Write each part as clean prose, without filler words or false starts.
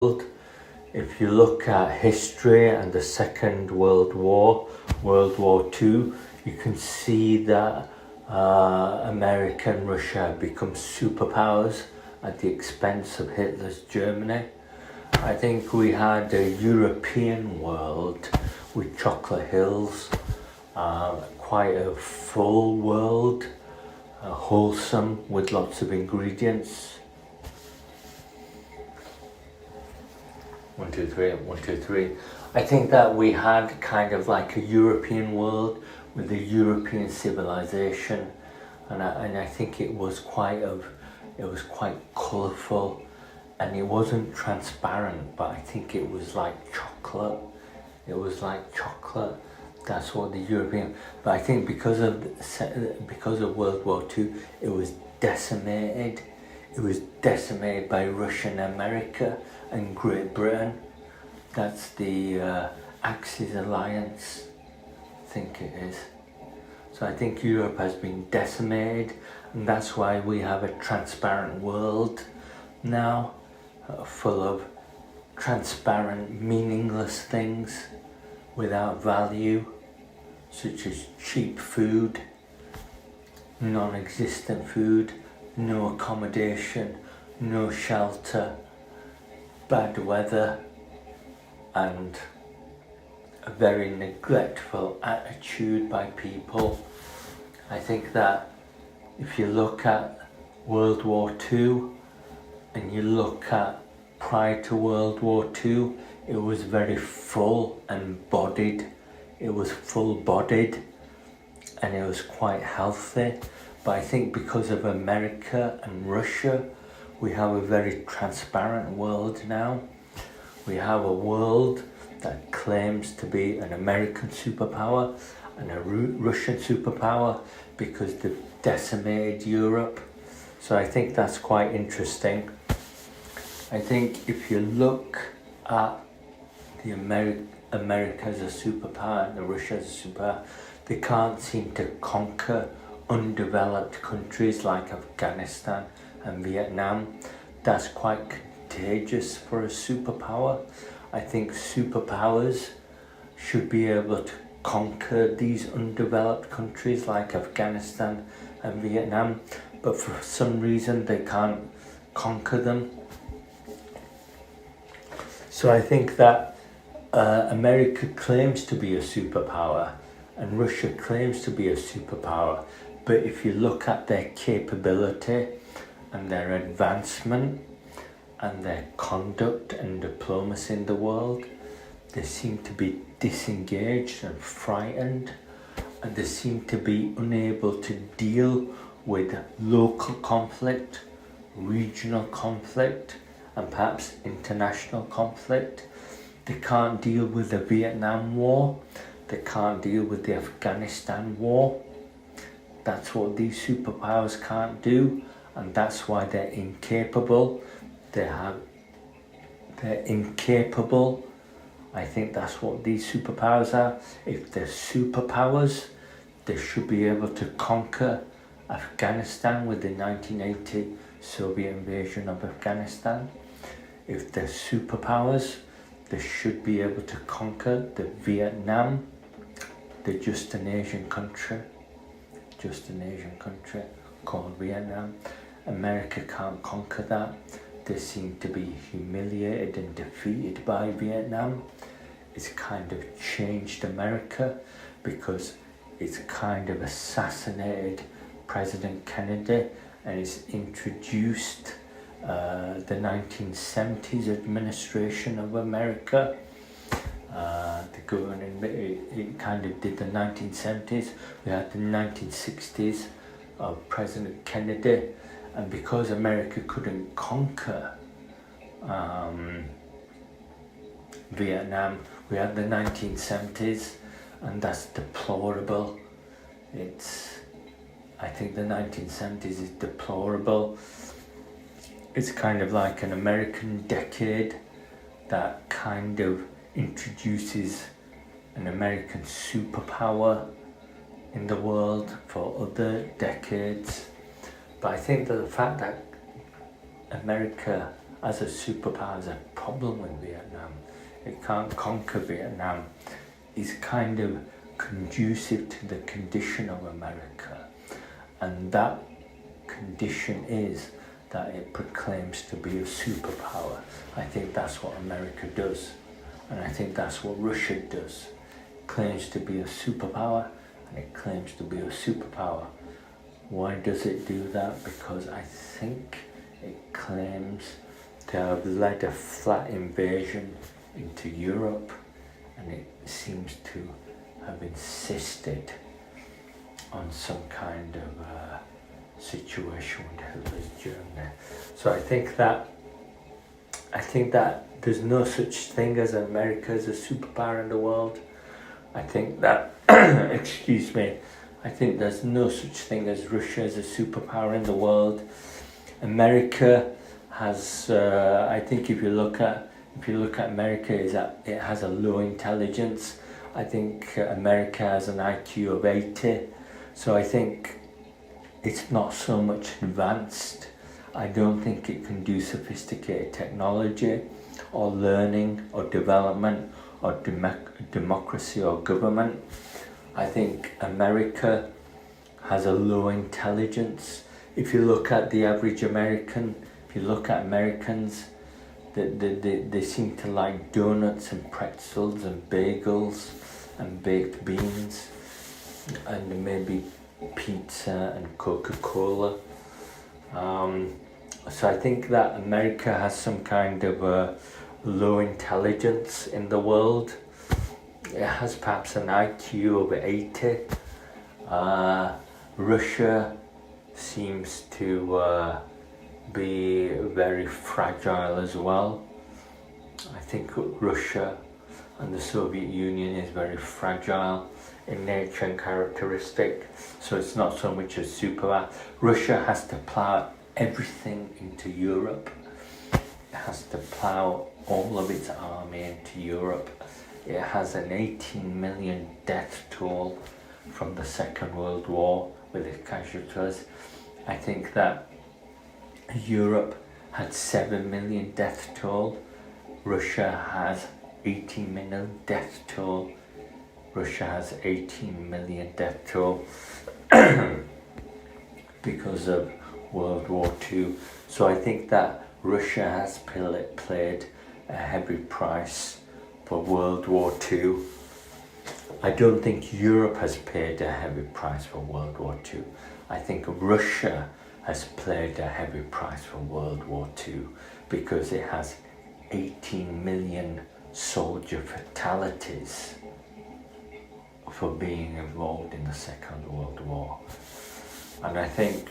If you look at history and the Second World War, World War II, you can see that America and Russia have become superpowers at the expense of Hitler's Germany. I think we had a European world with chocolate hills, quite a full world, wholesome with lots of ingredients. 1, 2, 3, 1, 2, 3. I think that we had kind of like a European world with a European civilization, and I think it was quite colourful, and it wasn't transparent, but I think it was like chocolate. It was like chocolate. That's what the European. But I think because of World War II, it was decimated. It was decimated by Russia and America and Great Britain. That's the Axis Alliance, I think it is. So I think Europe has been decimated, and that's why we have a transparent world now, full of transparent, meaningless things without value, such as cheap food, non-existent food, no accommodation, no shelter, bad weather, and a very neglectful attitude by people. I think that if you look at World War II and you look at prior to World War II, it was very full and bodied. It was full-bodied and it was quite healthy. But I think because of America and Russia, we have a very transparent world now. We have a world that claims to be an American superpower and a Russian superpower because they've decimated Europe. So I think that's quite interesting. I think if you look at the America as a superpower and the Russia as a superpower, they can't seem to conquer undeveloped countries like Afghanistan and Vietnam. That's quite contagious for a superpower. I think superpowers should be able to conquer these undeveloped countries like Afghanistan and Vietnam, but for some reason they can't conquer them. So I think that America claims to be a superpower and Russia claims to be a superpower, but if you look at their capability and their advancement and their conduct and diplomacy in the world, they seem to be disengaged and frightened, and they seem to be unable to deal with local conflict, regional conflict, and perhaps international conflict. They can't deal with the Vietnam War. They can't deal with the Afghanistan War. That's what these superpowers can't do, and that's why they're incapable. They're incapable. I think that's what these superpowers are. If they're superpowers, they should be able to conquer Afghanistan with the 1980 Soviet invasion of Afghanistan. If they're superpowers, they should be able to conquer the Vietnam. They're just an Asian country called Vietnam. America can't conquer that. They seem to be humiliated and defeated by Vietnam. It's kind of changed America because it's kind of assassinated President Kennedy and it's introduced the 1970s administration of America. The government, it kind of did the 1970s. We had the 1960s of President Kennedy, and because America couldn't conquer Vietnam, we had the 1970s, and that's deplorable. I think the 1970s is deplorable. It's kind of like an American decade that kind of introduces an American superpower in the world for other decades. But I think that the fact that America as a superpower has a problem with Vietnam. It can't conquer Vietnam. Is kind of conducive to the condition of America. And that condition is that it proclaims to be a superpower. I think that's what America does. And I think that's what Russia does. It claims to be a superpower, and it claims to be a superpower. Why does it do that? Because I think it claims to have led a flat invasion into Europe, and it seems to have insisted on some kind of situation with Hitler's Germany. So I think that there's no such thing as America as a superpower in the world. I think that, excuse me, I think there's no such thing as Russia as a superpower in the world. America has, I think if you look at America, is that it has a low intelligence. I think America has an IQ of 80. So I think it's not so much advanced. I don't think it can do sophisticated technology or learning or development or democracy or government. I think America has a low intelligence. If you look at the average American, if you look at Americans, they seem to like donuts and pretzels and bagels and baked beans and maybe pizza and Coca-Cola. So I think that America has some kind of low intelligence in the world. It has perhaps an IQ of 80. Russia seems to be very fragile as well. I think Russia and the Soviet Union is very fragile in nature and characteristic, so it's not so much a superpower. Russia has to plough everything into Europe. It has to plough all of its army into Europe. It has an 18 million death toll from the Second World War with its casualties. I think that Europe had 7 million death toll. Russia has 18 million death toll. Russia has 18 million death toll because of World War II. So I think that Russia has played a heavy price for World War II. I don't think Europe has paid a heavy price for World War II. I think Russia has played a heavy price for World War II because it has 18 million soldier fatalities for being involved in the Second World War. And I think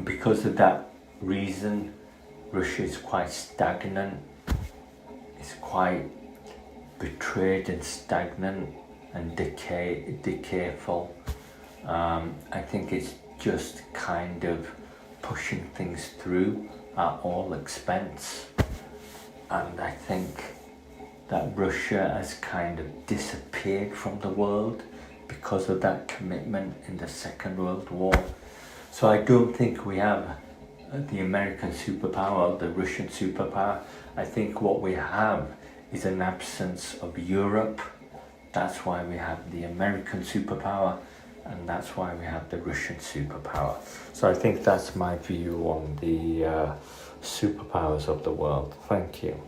because of that reason, Russia is quite stagnant. It's quite betrayed and stagnant and decayful. I think it's just kind of pushing things through at all expense. And I think that Russia has kind of disappeared from the world because of that commitment in the Second World War. So I don't think we have the American superpower or the Russian superpower. I think what we have is an absence of Europe. That's why we have the American superpower, and that's why we have the Russian superpower. So I think that's my view on the superpowers of the world. Thank you.